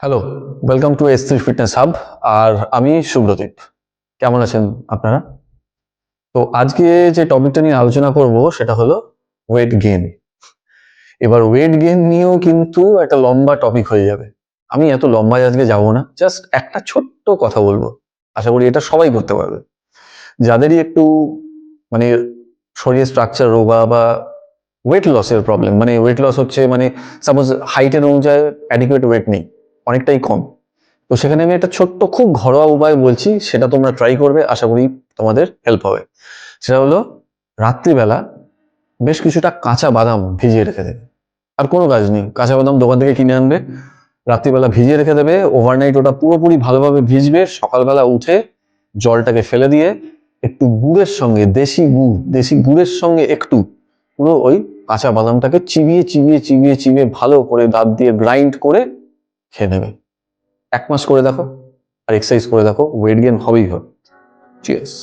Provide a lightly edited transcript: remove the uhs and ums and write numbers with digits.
Hello, welcome to S three fitness hub. আর আমি সুব্রদীপ। কেমন আছেন আপনারা? তো আজকে যে টপিকটা নিয়ে আলোচনা করব সেটা হলো ওয়েট গেইন। এবার ওয়েট গেইন নিয়েও কিন্তু একটা লম্বা টপিক হয়ে যাবে। আমি এত লম্বায় আজকে যাব না, জাস্ট একটা ছোট্ট কথা বলবো। আশা করি এটা সবাই করতে পারবে। যাদেরই একটু মানে শরীরের স্ট্রাকচার রোগা বা ওয়েট লসের প্রবলেম, মানে ওয়েট লস হচ্ছে মানে সাপোজ হাইটের অনুযায়ী অ্যাডিকুয়েট ওয়েট নেই, অনেকটাই কম। তো সেখানে আমি একটা ছোট্ট খুব ঘরোয়া উপায় বলছি, সেটা তোমরা ট্রাই করবে, আশা করি তোমাদের হেল্প হবে। সেটা হলো রাত্রিবেলা বেশ কিছুটা কাঁচা বাদাম ভিজিয়ে রেখে দেবে। আর কোনো কাজ নেই, কাঁচা বাদাম দোকান থেকে কিনে আনবে, রাত্রিবেলা ভিজিয়ে রেখে দেবে, ওভারনাইট ওটা পুরোপুরি ভালোভাবে ভিজবে, সকালবেলা উঠে জলটাকে ফেলে দিয়ে একটু গুড়ের সঙ্গে, দেশি গুড়ের সঙ্গে একটু পুরো ওই কাঁচা বাদামটাকে চিবিয়ে চিবিয়ে চিবিয়ে চিবিয়ে ভালো করে দাঁত দিয়ে গ্রাইন্ড করে খেয়ে নেবে। 1 মাস করে দেখো, আর এক্সারসাইজ করে দেখো, ওয়েট গেইন হবেই হবে। চিয়ার্স।